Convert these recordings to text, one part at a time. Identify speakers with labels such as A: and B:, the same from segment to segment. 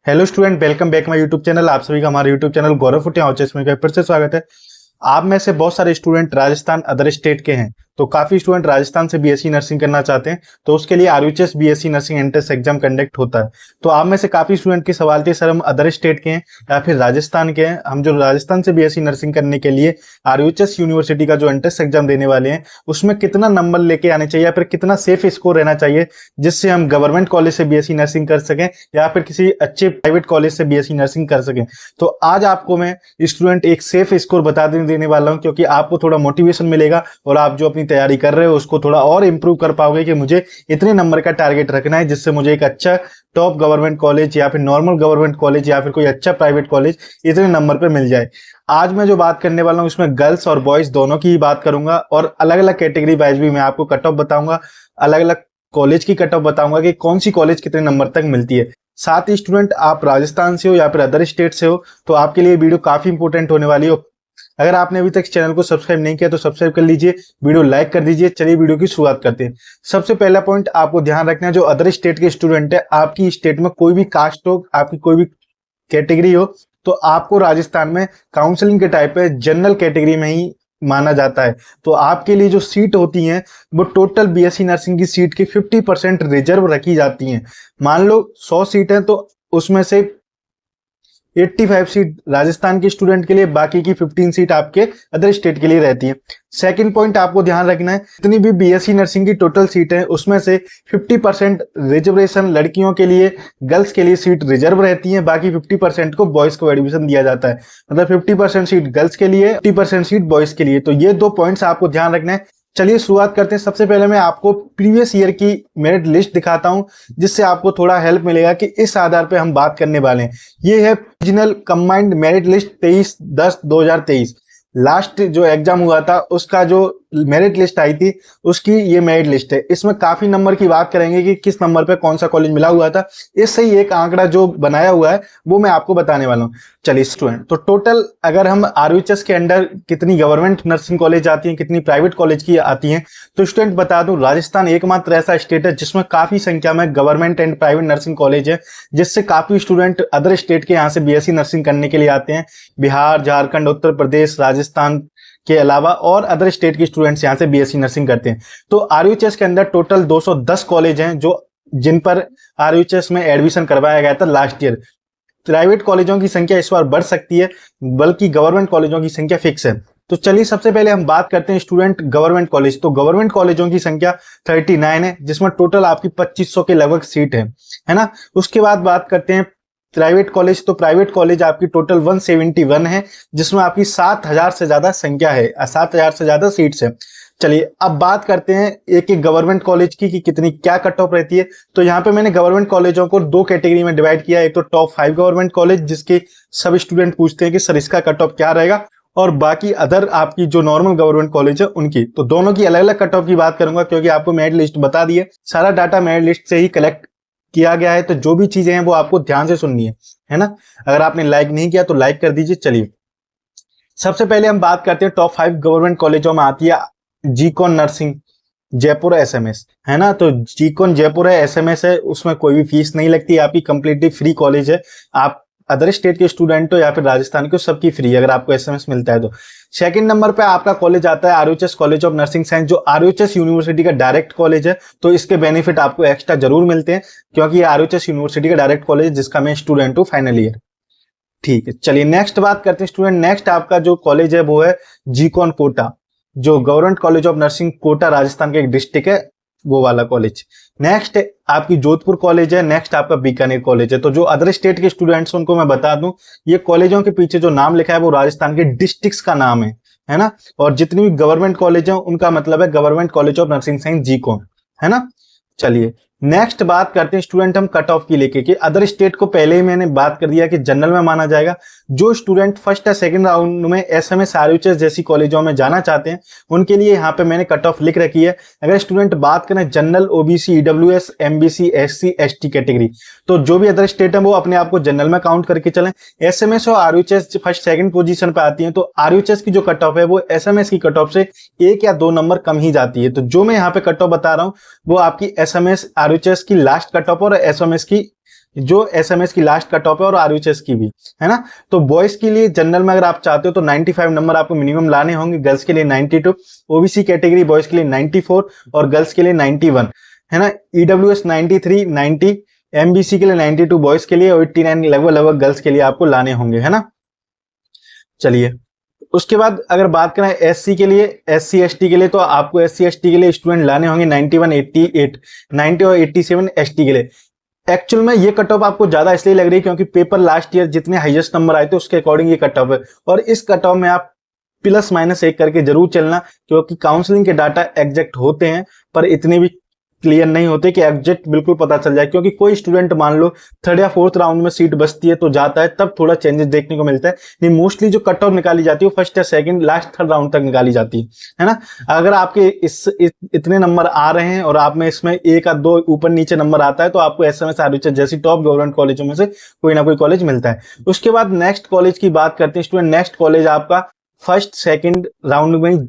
A: Hello student, welcome back my YouTube channel. आप सभी का हमारे यूट्यूब चैनल गौरव फुटिया में फिर से स्वागत है। आप में से बहुत सारे स्टूडेंट राजस्थान अदर स्टेट के हैं, तो काफी स्टूडेंट राजस्थान से बीएससी नर्सिंग करना चाहते हैं, तो उसके लिए RUHS BSc nursing entrance exam conduct होता है। तो आप में से काफी स्टूडेंट के सवाल थे, सर हम अदर स्टेट के हैं या फिर राजस्थान के हैं, हम जो राजस्थान से बीएससी नर्सिंग करने के लिए आरयूएचएस यूनिवर्सिटी का जो एंट्रेंस एग्जाम देने वाले हैं उसमें कितना नंबर लेके आने चाहिए या फिर कितना सेफ स्कोर रहना चाहिए जिससे हम गवर्नमेंट कॉलेज से बीएससी नर्सिंग कर सकें या फिर किसी अच्छे प्राइवेट कॉलेज से बीएससी नर्सिंग कर सकें। तो आज आपको मैं स्टूडेंट एक सेफ स्कोर बता देने वाला हूं, क्योंकि आपको थोड़ा मोटिवेशन मिलेगा और आप जो अपनी तैयारी कर रहे हो उसको थोड़ा और इंप्रूव कर पाओगे कि मुझे इतने नंबर का टारगेट रखना है जिससे मुझे एक अच्छा टॉप गवर्नमेंट कॉलेज या फिर नॉर्मल गवर्नमेंट कॉलेज या फिर कोई अच्छा प्राइवेट कॉलेज इतने नंबर पे मिल जाए। आज मैं जो बात करने वाला हूं उसमें गर्ल्स और बॉयज दोनों की ही बात करूंगा और अलग अलग कैटेगरी वाइज भी मैं आपको कट ऑफ बताऊंगा, अलग अलग कॉलेज की कट ऑफ बताऊंगा कि कौन सी कॉलेज कितने नंबर तक मिलती है। साथ ही स्टूडेंट आप राजस्थान से हो या फिर अदर स्टेट से हो तो आपके लिए वीडियो काफी इंपॉर्टेंट होने वाली हो। अगर आपने अभी तक इस चैनल को सब्सक्राइब नहीं किया तो सब्सक्राइब कर लीजिए, वीडियो लाइक कर दीजिए। चलिए वीडियो की शुरुआत करते हैं। सबसे पहला पॉइंट आपको ध्यान रखना है, जो अदर स्टेट के स्टूडेंट है, आपकी स्टेट में कोई भी कास्ट हो, आपकी कोई भी कैटेगरी हो, तो आपको राजस्थान में काउंसलिंग के टाइप पे जनरल कैटेगरी में ही माना जाता है। तो आपके लिए जो सीट होती हैं वो टोटल बीएससी नर्सिंग की सीट की 50% रिजर्व रखी जाती हैं। मान लो 100 सीट है तो उसमें से 85 सीट राजस्थान के स्टूडेंट के लिए, बाकी की 15 सीट आपके अदर स्टेट के लिए रहती है। सेकंड पॉइंट आपको ध्यान रखना है, जितनी भी बीएससी नर्सिंग की टोटल सीट है उसमें से 50% रिजर्वेशन लड़कियों के लिए, गर्ल्स के लिए सीट रिजर्व रहती है, बाकी 50% को बॉयज को एडमिशन दिया जाता है। मतलब 50% सीट गर्ल्स के लिए, 50% सीट बॉयज के लिए। तो ये दो पॉइंट्स आपको ध्यान रखना है। चलिए शुरुआत करते हैं। सबसे पहले मैं आपको प्रीवियस ईयर की मेरिट लिस्ट दिखाता हूं जिससे आपको थोड़ा हेल्प मिलेगा कि इस आधार पे हम बात करने वाले हैं। ये है regional combined merit list 23/10/2023। Last जो एग्जाम हुआ था उसका जो मेरिट लिस्ट आई थी उसकी ये मेरिट लिस्ट है। इसमें काफी नंबर की बात करेंगे कि किस नंबर पे कौन सा कॉलेज मिला हुआ था। इससे ही एक आंकड़ा जो बनाया हुआ है वो मैं आपको बताने वाला हूँ। चलिए स्टूडेंट, तो टोटल अगर हम आरयूएचएस के अंडर कितनी गवर्नमेंट नर्सिंग कॉलेज आती हैं, कितनी प्राइवेट कॉलेज की आती हैं, तो स्टूडेंट बता दूं राजस्थान एकमात्र ऐसा स्टेट है जिसमें काफी संख्या में government and private nursing college है, जिससे काफी स्टूडेंट अदर स्टेट के यहाँ से बीएससी नर्सिंग करने के लिए आते हैं। बिहार, झारखंड, उत्तर प्रदेश, राजस्थान के अलावा और अदर स्टेट के स्टूडेंट्स यहां से बीएससी नर्सिंग करते हैं। तो आरयूएचएस के अंदर टोटल 210 कॉलेज हैं जो जिन पर आरयूएचएस में एडमिशन करवाया गया था लास्ट ईयर। प्राइवेट कॉलेजों की संख्या इस बार बढ़ सकती है, बल्कि गवर्नमेंट कॉलेजों की संख्या फिक्स है। तो चलिए सबसे पहले हम बात करते हैं स्टूडेंट गवर्नमेंट कॉलेज। तो गवर्नमेंट कॉलेजों की संख्या 39 है, जिसमें टोटल आपकी 2500 के लगभग सीट है ना। उसके बाद बात करते हैं प्राइवेट कॉलेज। तो प्राइवेट कॉलेज आपकी टोटल 171 है, जिसमें आपकी 7000 से ज्यादा संख्या है, 7000 से ज्यादा सीट्स है। चलिए अब बात करते हैं एक एक गवर्नमेंट कॉलेज की कि कितनी क्या कट ऑफ रहती है। तो यहाँ पे मैंने गवर्नमेंट कॉलेजों को दो कैटेगरी में डिवाइड किया है। एक तो टॉप 5 गवर्नमेंट कॉलेज जिसके सब स्टूडेंट पूछते हैं कि सर इसका कट ऑफ क्या रहेगा, और बाकी अदर आपकी जो नॉर्मल गवर्नमेंट कॉलेज है उनकी। तो दोनों की अलग अलग कट ऑफ की बात करूंगा, क्योंकि आपको मेरिट लिस्ट बता दी है, सारा डाटा मेरिट लिस्ट से ही कलेक्ट किया गया है। तो जो भी चीजें हैं वो आपको ध्यान से सुननी है ना। अगर आपने लाइक नहीं किया तो लाइक कर दीजिए। चलिए सबसे पहले हम बात करते हैं टॉप 5 गवर्नमेंट कॉलेजों में आती है जीकॉन नर्सिंग जयपुर एसएमएस, है ना। तो जीकॉन जयपुर है, एसएमएस है, उसमें कोई भी फीस नहीं लगती, आपकी कंप्लीटली फ्री कॉलेज है। आप अदर स्टेट के स्टूडेंट हो या फिर राजस्थान के, सबकी फ्री है अगर आपको एसएमएस मिलता है तो। सेकंड नंबर पे आपका कॉलेज आता है RUHS college of nursing science, जो आरयूएचएस यूनिवर्सिटी का डायरेक्ट कॉलेज है। तो इसके बेनिफिट आपको एक्स्ट्रा जरूर मिलते हैं, क्योंकि ये आरयूएचएस यूनिवर्सिटी का डायरेक्ट कॉलेज जिसका मैं स्टूडेंट हूँ फाइनल ईयर। ठीक है, चलिए नेक्स्ट बात करते हैं स्टूडेंट। नेक्स्ट आपका जो कॉलेज है वो है जीकॉन कोटा, जो government college of nursing Kota Rajasthan का एक डिस्ट्रिक्ट है, वो वाला कॉलेज। नेक्स्ट आपकी जोधपुर कॉलेज है। नेक्स्ट आपका बीकानेर कॉलेज है। तो जो अदर स्टेट के स्टूडेंट्स उनको मैं बता दूं, ये कॉलेजों के पीछे जो नाम लिखा है वो राजस्थान के डिस्ट्रिक्ट्स का नाम है ना। और जितनी भी गवर्नमेंट कॉलेज है उनका मतलब है government college of nursing science जीकॉन, है ना। चलिए नेक्स्ट बात करते हैं स्टूडेंट हम कट ऑफ की लेके कि अदर स्टेट को पहले ही मैंने बात कर दिया कि जनरल में माना जाएगा। जो स्टूडेंट फर्स्ट या सेकंड राउंड में एसएमएस आरयूएचएस जैसी कॉलेजों में जाना चाहते हैं उनके लिए यहाँ पे मैंने कट ऑफ लिख रखी है। अगर स्टूडेंट बात करें general, OBC, EWS, MBC, SC, ST category, तो जो भी अदर स्टेट है वो अपने आप को जनरल में काउंट करके चलें। एसएमएस और आरयूएचएस फर्स्ट सेकंड पोजीशन पे आती है, तो आरयूएचएस की जो कट ऑफ है वो एसएमएस की कट ऑफ से 1 या 2 नंबर कम ही जाती है। तो जो मैं यहाँ पे कट ऑफ बता रहा हूँ वो आपकी एसएमएस आरयूएचएस की लास्ट कट ऑफ और एसएमएस की जो एसएमएस की लास्ट कट ऑफ है और आरयूएचएस की भी, है ना। तो बॉयज के लिए जनरल में अगर आप चाहते हो तो 95 नंबर आपको मिनिमम लाने होंगे, गर्ल्स के लिए 92, ओबीसी कैटेगरी बॉयज के लिए 94 और गर्ल्स के लिए 91, है ना। ईडब्ल्यूएस 93, 90, एमबीसी के लिए 92 बॉयज के लिए और 89 लगभग गर्ल्स के लिए आपको लाने होंगे, है ना। चलिए उसके बाद अगर बात करें एससी के लिए, एससी एसटी के लिए, तो आपको एससी एसटी के लिए स्टूडेंट लाने होंगे 91, 88, 90 और 87 एसटी के लिए। एक्चुअल में ये कट ऑफ आपको ज्यादा इसलिए लग रही है क्योंकि पेपर लास्ट ईयर जितने हाईएस्ट नंबर आए थे उसके अकॉर्डिंग ये कट ऑफ है, और इस कट ऑफ में आप प्लस माइनस 1 करके जरूर चलना, क्योंकि काउंसलिंग के डाटा एग्जैक्ट होते हैं पर इतने भी क्लियर नहीं होते कि एग्जैक्ट बिल्कुल पता चल जाए, क्योंकि कोई स्टूडेंट मान लो थर्ड या फोर्थ राउंड में सीट बचती है तो जाता है, तब थोड़ा चेंजेस देखने को मिलता है। नहीं, मोस्टली जो कट ऑफ निकाली जाती है वो फर्स्ट या सेकंड लास्ट थर्ड राउंड तक निकाली जाती है ना। अगर आपके इतने नंबर आ रहे हैं और आप में इसमें एक या दो ऊपर नीचे नंबर आता है तो आपको एसएमएस आरयूएचएस जैसी टॉप गवर्नमेंट कॉलेजों में से कोई ना कोई कॉलेज मिलता है। उसके बाद नेक्स्ट कॉलेज की बात करते हैं स्टूडेंट। नेक्स्ट कॉलेज आपका फर्स्ट सेकंड राउंड में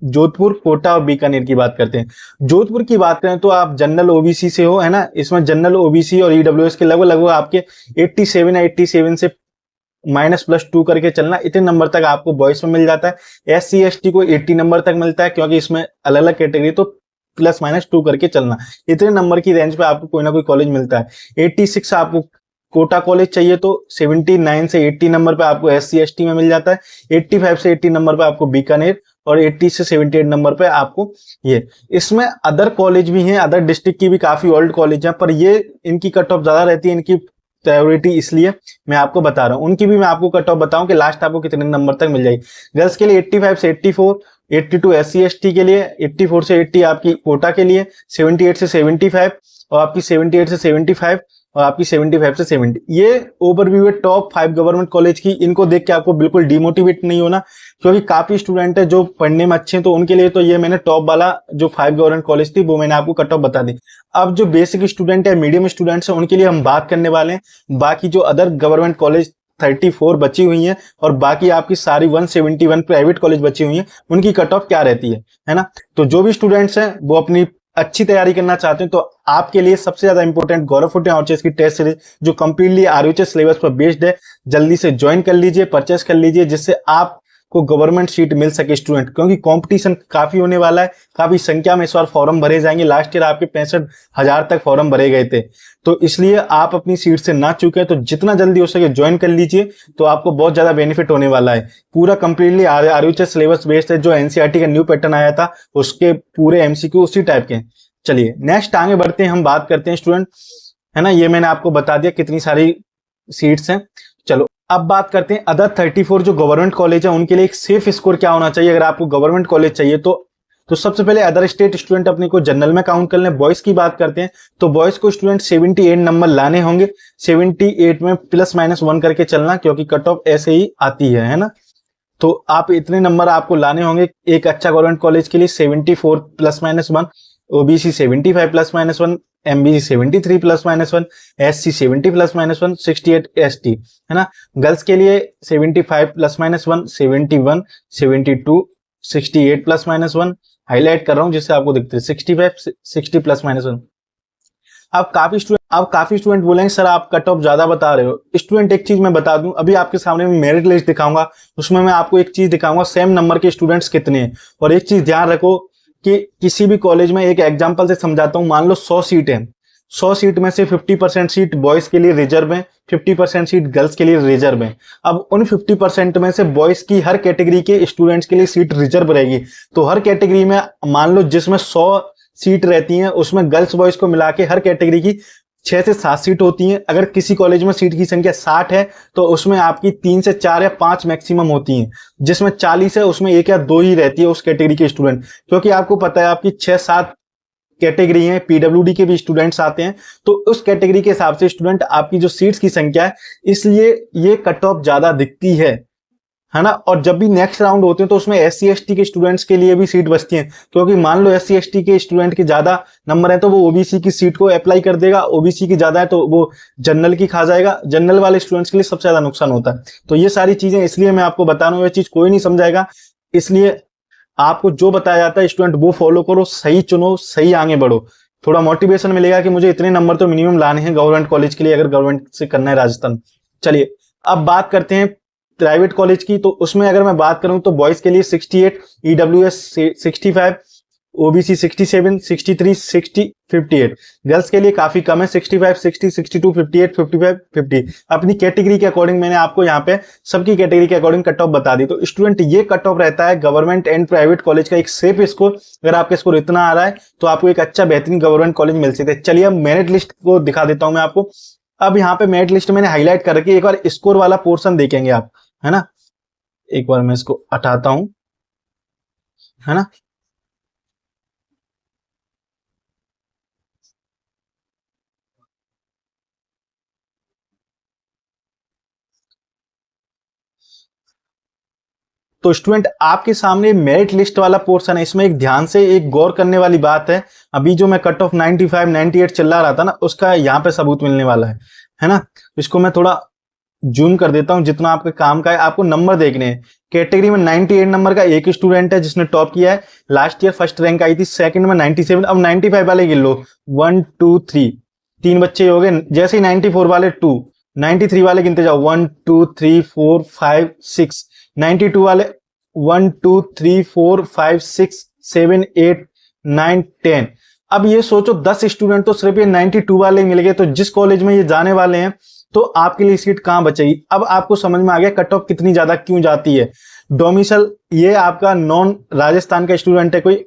A: जोधपुर, कोटा और बीकानेर की बात करते हैं। जोधपुर की बात करें तो आप जनरल ओबीसी से हो, है ना। इसमें जनरल ओबीसी और ईडब्ल्यूएस के लगभग आपके 87 या 87 से -+2 करके चलना, इतने नंबर तक आपको बॉयज में मिल जाता है। एससी एसटी को 80 नंबर तक मिलता है, क्योंकि इसमें अलग अलग कैटेगरी, तो +-2 करके चलना, इतने नंबर की रेंज पे आपको कोई ना कोई कॉलेज मिलता है। 86 आपको कोटा कॉलेज चाहिए तो 79 से 80 नंबर पे आपको एससी एसटी में मिल जाता है। 85 से 80 नंबर पे आपको बीकानेर और 80 से 78 नंबर पे आपको ये। इसमें अदर कॉलेज भी हैं, अदर डिस्ट्रिक्ट की भी काफी ओल्ड कॉलेज हैं, पर ये इनकी कट ऑफ ज्यादा रहती है, इनकी प्रायोरिटी इसलिए मैं आपको बता रहा हूँ। उनकी भी मैं आपको कट ऑफ बताऊं कि लास्ट आपको कितने नंबर तक मिल जाएगी। गर्ल्स के लिए 85 से 84, 82 एससी एसटी के लिए, 84 से 80 आपकी कोटा के लिए, 78 से 75 और आपकी 78 से 75 और आपकी 75 से 70। ये ओवरव्यू है टॉप 5 गवर्नमेंट कॉलेज की। इनको देख के आपको बिल्कुल डिमोटिवेट नहीं होना, क्योंकि काफी स्टूडेंट है जो पढ़ने में अच्छे हैं, तो उनके लिए तो ये मैंने टॉप वाला जो 5 गवर्नमेंट कॉलेज थी वो मैंने आपको कट ऑफ बता दी। अब जो बेसिक स्टूडेंट है, मीडियम स्टूडेंट्स है, उनके लिए हम बात करने वाले हैं बाकी जो अदर गवर्नमेंट कॉलेज 34 बची हुई हैं और बाकी आपकी सारी 171 प्राइवेट कॉलेज बची हुई हैं, उनकी कट ऑफ क्या रहती है ना। तो जो भी स्टूडेंट्स हैं वो अपनी अच्छी तैयारी करना चाहते हैं तो आपके लिए सबसे ज्यादा इंपॉर्टेंट गौरव फुटे आरयूएचएस की टेस्ट सीरीज, जो कंप्लीटली आरयूएचएस सिलेबस पर बेस्ड है, जल्दी से ज्वाइन कर लीजिए, परचेस कर लीजिए, जिससे आपको गवर्नमेंट सीट मिल सके स्टूडेंट, क्योंकि कंपटीशन काफी होने वाला है। काफी संख्या में इस बार फॉर्म भरे जाएंगे। लास्ट ईयर आपके 65,000 तक फॉर्म भरे गए थे, तो इसलिए आप अपनी सीट से ना चूके, तो जितना जल्दी हो सके ज्वाइन कर लीजिए, तो आपको बहुत ज्यादा बेनिफिट होने वाला है। पूरा कंप्लीटली आरयूएचएस सिलेबस बेस्ड है, जो एनसीईआरटी का न्यू पैटर्न आया था उसके पूरे एमसीक्यू उसी टाइप के हैं। चलिए नेक्स्ट आगे बढ़ते हैं, हम बात करते हैं स्टूडेंट, है ना। ये मैंने आपको बता दिया कितनी सारी सीट्स हैं। चलो अब बात करते हैं अदर 34 जो गवर्नमेंट कॉलेज है उनके लिए एक सेफ स्कोर क्या होना चाहिए। अगर आपको गवर्नमेंट कॉलेज चाहिए तो सबसे पहले अदर स्टेट स्टूडेंट अपने को जनरल में काउंट कर लें। बॉयज की बात करते हैं तो बॉयज को स्टूडेंट 78 नंबर लाने होंगे। 78 में +-1 करके चलना, क्योंकि कट ऑफ ऐसे ही आती है ना। तो आप इतने नंबर आपको लाने होंगे एक अच्छा गवर्नमेंट कॉलेज के लिए। 74 +-1, ओबीसी 75 +-1, एमबीसी 73 +-1, एससी 70 +-1, 68 एसटी, है ना। गर्ल्स के लिए 75 +-1, 71, 72, 68 +-1, हाईलाइट कर रहा हूं जिससे आपको दिखते हैं 65, 60 +-1। अब काफी स्टूडेंट बोलेंगे सर आप कट ऑफ ज्यादा बता रहे हो। स्टूडेंट एक चीज मैं बता दूं, अभी आपके सामने मैं मेरिट लिस्ट दिखाऊंगा, उसमें मैं आपको एक चीज दिखाऊंगा सेम नंबर के स्टूडेंट्स कितने हैं। और एक चीज ध्यान रखो कि किसी भी कॉलेज में, एक एग्जांपल से समझाता हूं, मान लो 100 सीट है, 100 सीट में से 50% सीट बॉयज के लिए रिजर्व है, 50% सीट गर्ल्स के लिए रिजर्व है। अब उन 50% में से बॉयज की हर कैटेगरी के स्टूडेंट्स के लिए सीट रिजर्व रहेगी। तो हर कैटेगरी में मान लो जिसमें 100 सीट रहती हैं उसमें गर्ल्स बॉयज को मिला के हर कैटेगरी की 6 से 7 सीट होती हैं। अगर किसी कॉलेज में सीट की संख्या 60 है तो उसमें आपकी 3 से 4 या 5 मैक्सिमम होती हैं। जिसमें 40 है उसमें 1 या 2 ही रहती है उस कैटेगरी के स्टूडेंट, क्योंकि आपको पता है आपकी 6-7 कैटेगरी है, पीडब्ल्यूडी के भी स्टूडेंट्स आते हैं, तो उस कैटेगरी के हिसाब से स्टूडेंट आपकी जो सीट्स की संख्या है, इसलिए ये कट ऑफ ज्यादा दिखती है ना। और जब भी नेक्स्ट राउंड होते हैं तो उसमें एससी एसटी के स्टूडेंट्स के लिए भी सीट बचती हैं, क्योंकि मान लो एससी एसटी के स्टूडेंट के ज्यादा नंबर है तो वो ओबीसी की सीट को अप्लाई कर देगा, ओबीसी की ज्यादा है तो वो जनरल की खा जाएगा। जनरल वाले स्टूडेंट्स के लिए सबसे ज्यादा नुकसान होता है। तो ये सारी चीजें इसलिए मैं आपको बता रहा हूँ, ये चीज कोई नहीं समझाएगा, इसलिए आपको जो बताया जाता है स्टूडेंट वो फॉलो करो, सही चुनो, सही आगे बढ़ो। थोड़ा मोटिवेशन मिलेगा कि मुझे इतने नंबर तो मिनिमम लाने हैं गवर्नमेंट कॉलेज के लिए, अगर गवर्नमेंट से करना है राजस्थान। चलिए अब बात करते हैं प्राइवेट कॉलेज की। तो उसमें अगर मैं बात करूं तो बॉयज के लिए 68, ईडब्ल्यूएस 65, ओबीसी 67, 63, 60, 58। गर्ल्स के लिए काफी कम है, 65, 60, 62, 58, 55, 50। अपनी कैटेगरी के अकॉर्डिंग मैंने आपको यहाँ पे सबकी कैटेगरी के अकॉर्डिंग कट ऑफ बता दी। तो स्टूडेंट ये कट ऑफ रहता है गवर्नमेंट एंड प्राइवेट कॉलेज का एक सेफ स्कोर। अगर आपका स्कोर इतना आ रहा है तो आपको एक अच्छा बेहतरीन गवर्नमेंट कॉलेज मिल सकता है। चलिए अब मेरिट लिस्ट को दिखा देता हूं मैं आपको। अब यहाँ पे मेरिट लिस्ट मैंने हाईलाइट कर रखी है, एक बार स्कोर वाला पोर्शन देखेंगे आप, है ना। एक बार मैं इसको हटाता हूं, है ना। तो स्टूडेंट आपके सामने मेरिट लिस्ट वाला पोर्शन है। इसमें एक ध्यान से एक गौर करने वाली बात है, अभी जो मैं कट ऑफ 95 98 चिल्ला रहा था ना, उसका यहाँ पे सबूत मिलने वाला है ना। इसको मैं थोड़ा जूम कर देता हूं जितना आपके काम का है। आपको नंबर देखने हैं। कैटेगरी में 98 नंबर का एक स्टूडेंट है जिसने टॉप किया है, लास्ट ईयर फर्स्ट रैंक आई थी। सेकंड में 97। अब 95 वाले गिन लो, 1 2 3, तीन बच्चे हो गए। जैसे ही 94 वाले 2, 93 वाले गिनते जाओ, 1 2 3 4 5 6, 92 वाले 1 2 3 4 5 6 7 8 9 10। अब ये सोचो 10 स्टूडेंट तो सिर्फ ये 92 वाले मिल गए, तो जिस कॉलेज में ये जाने वाले हैं तो आपके लिए सीट कहां बचेगी। अब आपको समझ में आ गया कट ऑफ कितनी ज्यादा क्यों जाती है। डोमिसल ये आपका नॉन राजस्थान का स्टूडेंट है, कोई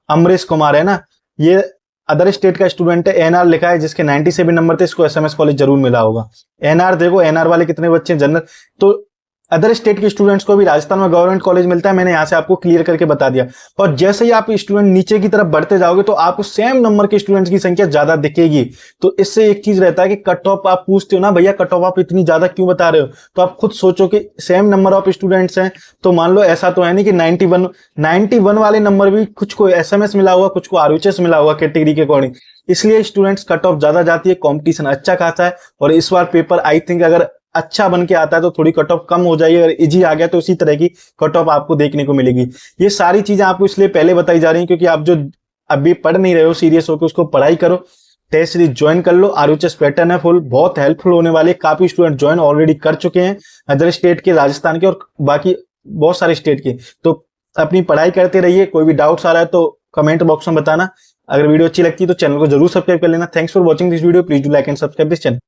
A: अमरीश कुमार है ना, ये अदर स्टेट का स्टूडेंट है। एनआर लिखा है जिसके 97 नंबर थे, इसको एसएमएस कॉलेज जरूर मिला होगा। एनआर देखो, एनआर वाले कितने बच्चे हैं जनरल। तो अदर स्टेट के स्टूडेंट्स को भी राजस्थान में गवर्नमेंट कॉलेज मिलता है, मैंने यहां से आपको क्लियर करके बता दिया। और जैसे ही आप स्टूडेंट नीचे की तरफ बढ़ते जाओगे तो आपको सेम नंबर के स्टूडेंट्स की संख्या ज्यादा दिखेगी। तो इससे एक चीज रहता है कि कट ऑफ आप पूछते हो ना, भैया कट ऑफ आप इतनी ज्यादा क्यों बता रहे हो, तो आप खुद सोचो कि सेम नंबर ऑफ स्टूडेंट्स हैं। तो मान लो ऐसा तो है नहीं कि 91 वाले नंबर भी कुछ को एसएमएस मिला हुआ, कुछ को आरयूएच मिला हुआ कैटेगरी के अकॉर्डिंग। इसलिए स्टूडेंट्स कट ऑफ ज्यादा जाती है, कॉम्पिटिशन अच्छा खासा है। और इस बार पेपर आई थिंक अगर अच्छा बन के आता है तो थोड़ी कट ऑफ कम हो जाएगी, अगर इजी आ गया तो इसी तरह की कट ऑफ आपको देखने को मिलेगी। ये सारी चीजें आपको इसलिए पहले बताई जा रही हैं क्योंकि आप जो अभी पढ़ नहीं रहे हो सीरियस होकर, उसको पढ़ाई करो, टेस्ट सीरीज ज्वाइन कर लो। आरयूएच पैटर्न है फुल, बहुत हेल्पफुल होने वाले। काफी स्टूडेंट ज्वाइन ऑलरेडी कर चुके हैं, अदर स्टेट के, राजस्थान के और बाकी बहुत सारे स्टेट के। तो अपनी पढ़ाई करते रहिए। कोई भी डाउट्स आ रहा है तो कमेंट बॉक्स में बताना। अगर वीडियो अच्छी लगती है तो चैनल को जरूर सब्सक्राइब कर लेना। Thanks for watching this video, please do like and subscribe this channel.